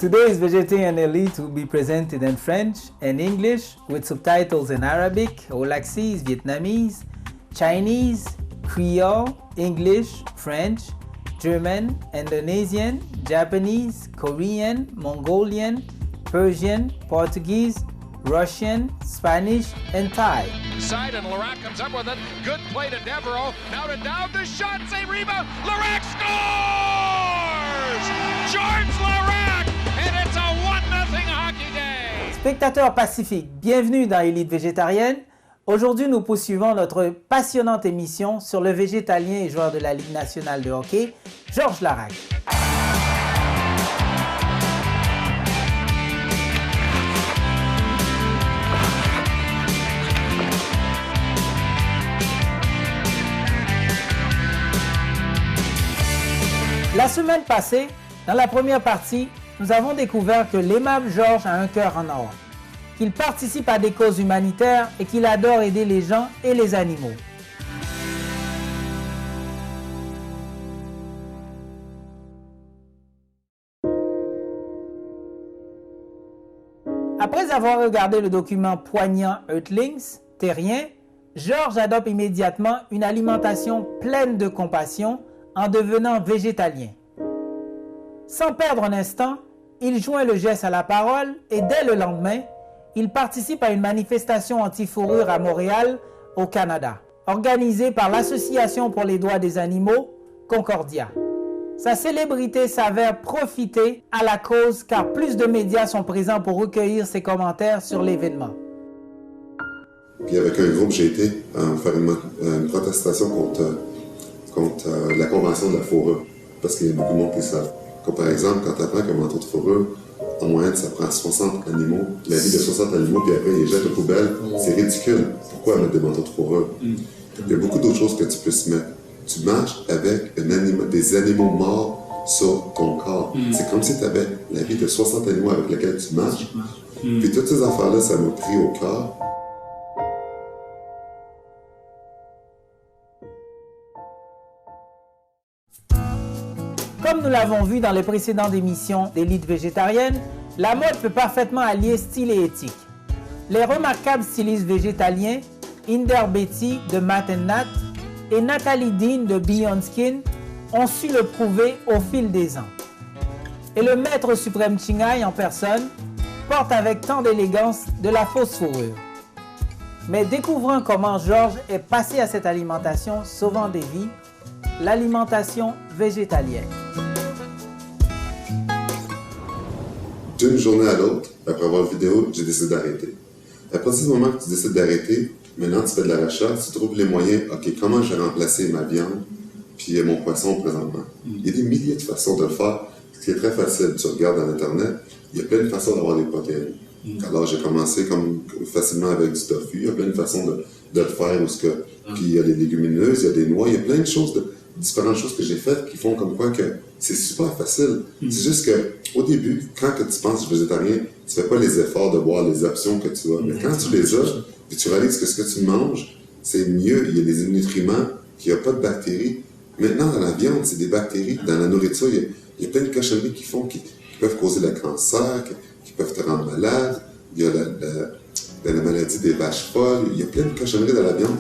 Today's Vegetarian Elite will be presented in French and English with subtitles in Arabic, Aulaxese, Vietnamese, Chinese, Creole, English, French, German, Indonesian, Japanese, Korean, Mongolian, Persian, Portuguese, Russian, Spanish, and Thai. Side and Larac comes up with it. Good play to Devereaux. Now to down the shot. Save rebound. Larac scores! George Larac! And it's a 1-0 hockey game! Spectateurs pacifiques, bienvenue dans Élite végétarienne. Aujourd'hui, nous poursuivons notre passionnante émission sur le végétalien et joueur de la Ligue nationale de hockey, Georges Larac. La semaine passée, dans la première partie, nous avons découvert que l'aimable Georges a un cœur en or, qu'il participe à des causes humanitaires et qu'il adore aider les gens et les animaux. Après avoir regardé le document poignant Earthlings, Terrien, Georges adopte immédiatement une alimentation pleine de compassion en devenant végétalien. Sans perdre un instant, il joint le geste à la parole et dès le lendemain, il participe à une manifestation anti-fourrure à Montréal, au Canada, organisée par l'Association pour les droits des animaux, Concordia. Sa célébrité s'avère profiter à la cause car plus de médias sont présents pour recueillir ses commentaires sur l'événement. Puis avec un groupe, j'ai été faire une protestation contre la convention de la fourrure, parce qu'il y a beaucoup de monde qui le savent. Comme par exemple, quand tu apprends qu'un manteau de fourrure, en moyenne, ça prend 60 animaux, la vie de 60 animaux, puis après, ils les jettent aux poubelles, c'est ridicule. Pourquoi mettre des manteaux de fourrure? Il y a beaucoup d'autres choses que tu peux se mettre. Tu marches avec des animaux morts sur ton corps. C'est comme si tu avais la vie de 60 animaux avec lesquels tu marches. Puis toutes ces affaires-là, ça m'a pris au cœur. Comme nous l'avons vu dans les précédentes émissions d'Élite végétarienne, la mode peut parfaitement allier style et éthique. Les remarquables stylistes végétaliens Inder Betty de Matt & Nat et Nathalie Dean de Beyond Skin ont su le prouver au fil des ans. Et le maître suprême Chinghai en personne porte avec tant d'élégance de la fausse fourrure. Mais découvrons comment Georges est passé à cette alimentation sauvant des vies, l'alimentation végétalienne. D'une journée à l'autre, après avoir une vidéo, j'ai décidé d'arrêter. À partir du moment que tu décides d'arrêter, maintenant tu fais de la recherche, tu trouves les moyens, ok, comment je vais remplacer ma viande puis mon poisson présentement. Il y a des milliers de façons de le faire, ce qui est très facile. Tu regardes dans Internet, il y a plein de façons d'avoir des protéines. Alors j'ai commencé facilement avec du tofu, il y a plein de façons de le faire, puis il y a des légumineuses, il y a des noix, il y a plein de choses, différentes choses que j'ai faites qui font comme quoi que c'est super facile. C'est juste que au début, quand tu penses végétarien, tu fais pas les efforts de voir les options que tu as. Mais quand tu les as, puis tu réalises que ce que tu manges, c'est mieux, il y a des nutriments, qu'il n'y a pas de bactéries. Maintenant, dans la viande, c'est des bactéries. Dans la nourriture, il y a plein de cochonneries qui peuvent causer le cancer, qui peuvent te rendre malade. Il y a la maladie des vaches folles. Il y a plein de cochonneries dans la viande.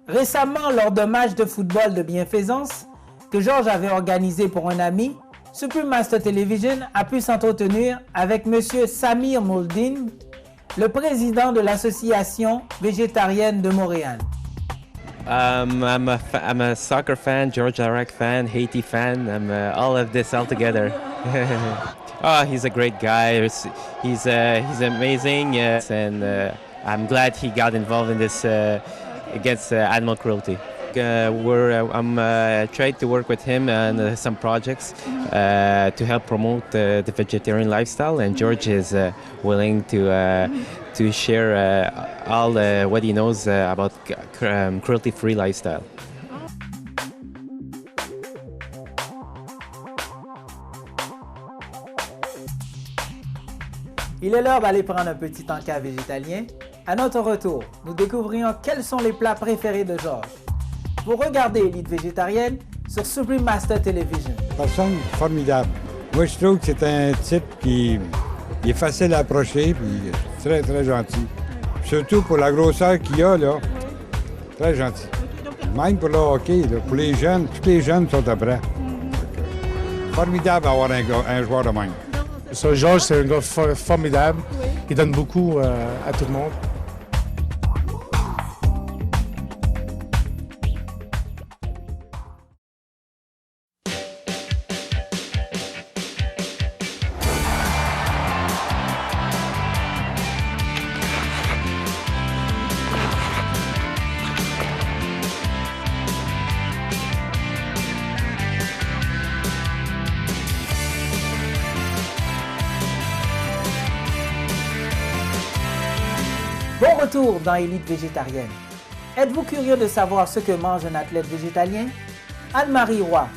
Récemment, lors d'un match de football de bienfaisance que Georges avait organisé pour un ami, Supreme Master Television a pu s'entretenir avec M. Samir Mouldin, le président de l'Association végétarienne de Montréal. I'm a soccer fan, George Larac fan, Haiti fan. I'm all of this all together. Oh, he's a great guy. He's amazing, and I'm glad he got involved in this against animal cruelty. I'm trying to work with him on some projects to help promote the vegetarian lifestyle, and George is willing to share all what he knows about cruelty-free lifestyle. Il est l'heure d'aller prendre un petit encas végétalien. À notre retour, nous découvrirons quels sont les plats préférés de Georges. Vous regardez Élite végétarienne sur Supreme Master Television. Personne formidable. Moi, je trouve que c'est un type qui est facile à approcher, puis très, très gentil. Surtout pour la grosseur qu'il a, là. Très gentil. Même pour le hockey, là, pour les jeunes, tous les jeunes sont après. Formidable d'avoir un joueur de même. So, Georges, c'est un gars formidable. Il donne beaucoup à tout le monde. Bon retour dans Élite végétarienne. Êtes-vous curieux de savoir ce que mange un athlète végétalien? Anne-Marie Roy,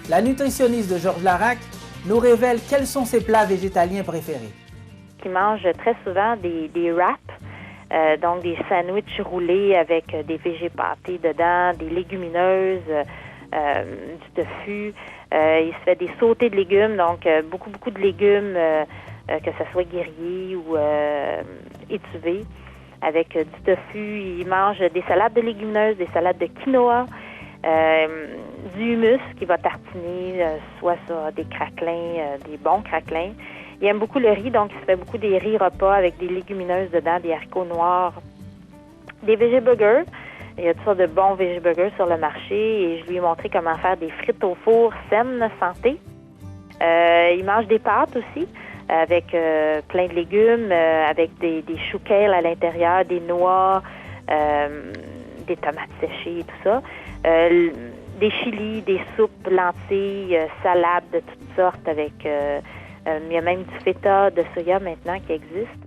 la nutritionniste de Georges Larac, nous révèle quels sont ses plats végétaliens préférés. Il mange très souvent des wraps, donc des sandwichs roulés avec des végés pâtés dedans, des légumineuses, du tofu. Il se fait des sautés de légumes, donc beaucoup de légumes, que ce soit grillés ou étuvés. Avec du tofu, il mange des salades de légumineuses, des salades de quinoa, du hummus qu'il va tartiner, soit sur des craquelins, des bons craquelins. Il aime beaucoup le riz, donc il se fait beaucoup des riz repas avec des légumineuses dedans, des haricots noirs, des végéburgers. Il y a toutes sortes de bons végéburgers sur le marché et je lui ai montré comment faire des frites au four saines, santé. Il mange des pâtes aussi, avec plein de légumes, avec des choux kale à l'intérieur, des noix, des tomates séchées et tout ça. Des chilis, des soupes, lentilles, salades de toutes sortes avec... il y a même du feta de soya maintenant qui existe.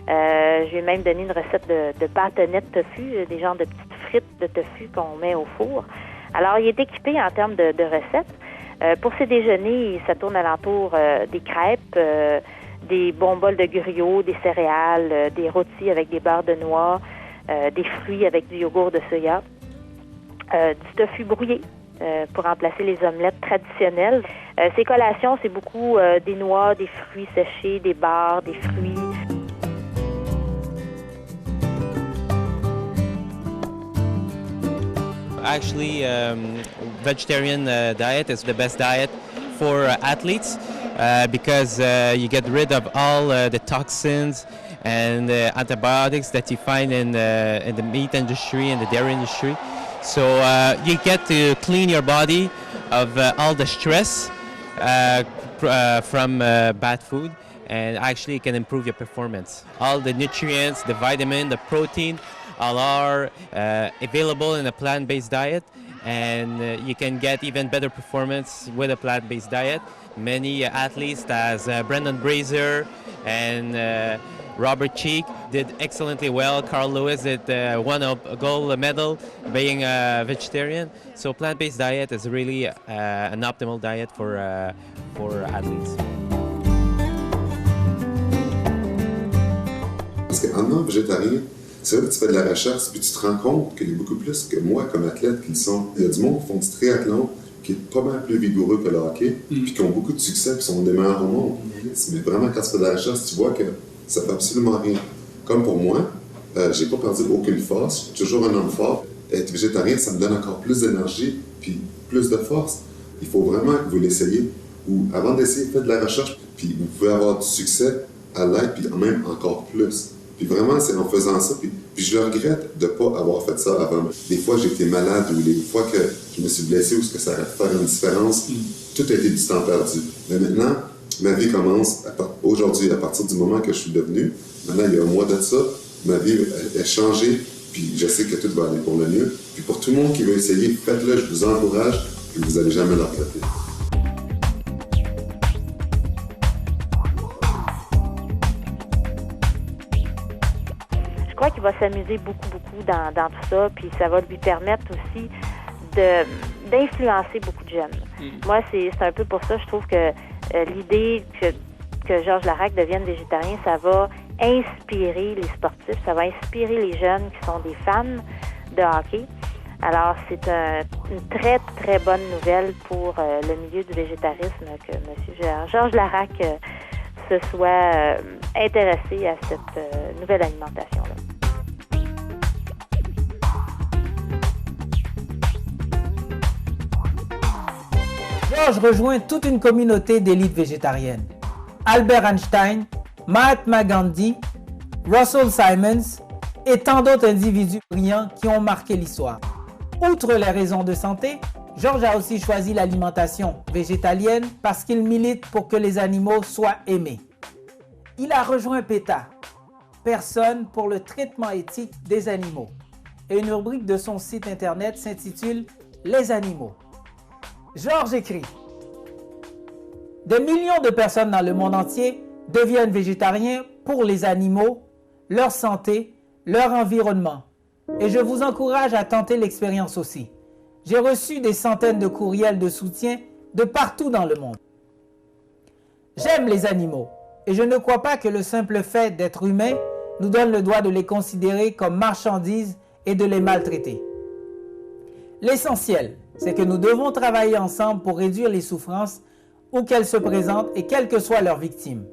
Je lui ai même donné une recette de bâtonnets de tofu, des genres de petites frites de tofu qu'on met au four. Alors, il est équipé en termes de recettes. Pour ses déjeuners, ça tourne alentour des crêpes, des bons bols de griots, des céréales, des rôtis avec des beurres de noix, des fruits avec du yogourt de soya, du tofu brouillé pour remplacer les omelettes traditionnelles. Ses collations, c'est beaucoup des noix, des fruits séchés, des barres, des fruits. Actually, vegetarian diet is the best diet for athletes because you get rid of all the toxins and antibiotics that you find in the meat industry and the dairy industry. So you get to clean your body of all the stress from bad food, and actually it can improve your performance. All the nutrients, the vitamin, the protein, all are available in a plant-based diet, and you can get even better performance with a plant-based diet. Many athletes, as Brendan Brazier and Robert Cheek, did excellently well. Carl Lewis did won a gold medal being a vegetarian. So plant-based diet is really an optimal diet for athletes. Parce qu'en étant végétarien, c'est vrai que tu fais de la recherche, puis tu te rends compte qu'il y a beaucoup plus que moi comme athlète qui le sont. Il y a du monde qui font du triathlon, qui est pas mal plus vigoureux que le hockey, puis qui ont beaucoup de succès, qui sont des meilleurs au monde. Mais vraiment, quand tu fais de la recherche, tu vois que ça fait absolument rien. Comme pour moi, j'ai pas perdu aucune force, je suis toujours un homme fort. Être végétarien, ça me donne encore plus d'énergie, puis plus de force. Il faut vraiment que vous l'essayiez, ou avant d'essayer, faites de la recherche, puis vous pouvez avoir du succès à l'aide, puis même encore plus. Puis vraiment, c'est en faisant ça. Puis je le regrette de ne pas avoir fait ça avant. Des fois, j'ai été malade ou des fois que je me suis blessé ou que ça aurait fait une différence. Tout a été du temps perdu. Mais maintenant, ma vie commence aujourd'hui, à partir du moment que je suis devenu. Maintenant, il y a un mois de ça, ma vie a changé. Puis je sais que tout va aller pour le mieux. Puis pour tout le monde qui veut essayer, faites-le, je vous encourage. Puis vous n'allez jamais le regretter. Je crois qu'il va s'amuser beaucoup dans tout ça, puis ça va lui permettre aussi d'influencer beaucoup de jeunes. Moi, c'est un peu pour ça, je trouve que l'idée que Georges Laraque devienne végétarien, ça va inspirer les sportifs, ça va inspirer les jeunes qui sont des fans de hockey. Alors, c'est une très, très bonne nouvelle pour le milieu du végétarisme que M. Georges Laraque se soit intéressé à cette nouvelle alimentation-là. Georges rejoint toute une communauté d'élites végétariennes. Albert Einstein, Mahatma Gandhi, Russell Simons et tant d'autres individus brillants qui ont marqué l'histoire. Outre les raisons de santé, Georges a aussi choisi l'alimentation végétalienne parce qu'il milite pour que les animaux soient aimés. Il a rejoint PETA, Personne pour le traitement éthique des animaux, et une rubrique de son site internet s'intitule « Les animaux ». Georges écrit « Des millions de personnes dans le monde entier deviennent végétariens pour les animaux, leur santé, leur environnement. Et je vous encourage à tenter l'expérience aussi. J'ai reçu des centaines de courriels de soutien de partout dans le monde. J'aime les animaux et je ne crois pas que le simple fait d'être humain nous donne le droit de les considérer comme marchandises et de les maltraiter. L'essentiel, c'est que nous devons travailler ensemble pour réduire les souffrances où qu'elles se présentent et quelles que soient leurs victimes.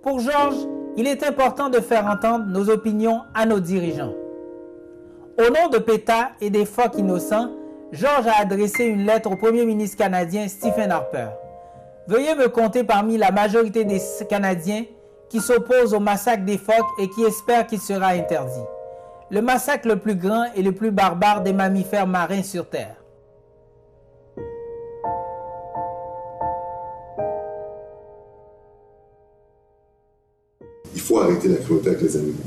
Pour Georges, il est important de faire entendre nos opinions à nos dirigeants. Au nom de PETA et des phoques innocents, Georges a adressé une lettre au premier ministre canadien Stephen Harper. Veuillez me compter parmi la majorité des Canadiens qui s'opposent au massacre des phoques et qui espèrent qu'il sera interdit. Le massacre le plus grand et le plus barbare des mammifères marins sur Terre. Il faut arrêter la cruauté avec les animaux.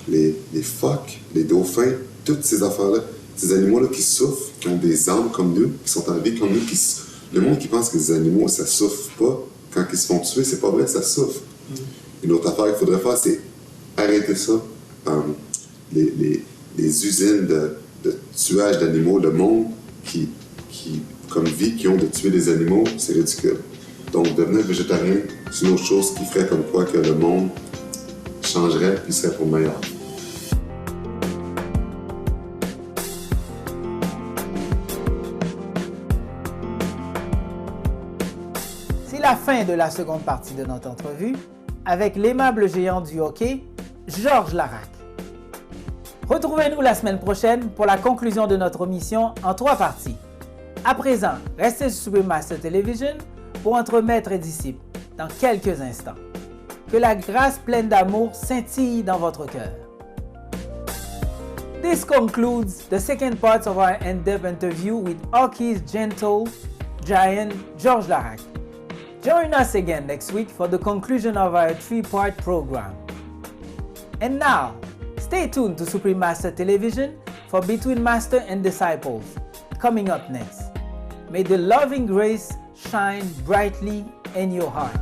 Les phoques, les dauphins, toutes ces affaires-là, ces animaux-là qui souffrent, qui ont des âmes comme nous, qui sont en vie comme nous, le monde qui pense que les animaux, ça souffre pas, quand ils se font tuer, c'est pas vrai, ça souffre. Une autre affaire qu'il faudrait faire, c'est arrêter ça. Les usines de tuage d'animaux, le monde qui comme vie, qui ont de tuer des animaux, c'est ridicule. Donc, devenir végétarien, c'est une autre chose qui ferait comme quoi que le monde changerait puis serait pour le meilleur. C'est la fin de la seconde partie de notre entrevue avec l'aimable géant du hockey, Georges Laraque. Retrouvez-nous la semaine prochaine pour la conclusion de notre mission en 3 parties. À présent, restez sur Supreme Master Television pour entre maître et disciple dans quelques instants. Que la grâce pleine d'amour scintille dans votre cœur. This concludes the second part of our in-depth interview with hockey's gentle giant Georges Laraque. Join us again next week for the conclusion of our 3-part program. And now, stay tuned to Supreme Master Television for Between Master and Disciples, coming up next. May the loving grace shine brightly in your heart.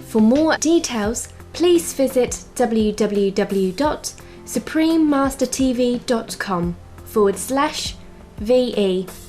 For more details, please visit www.suprememastertv.com/VE.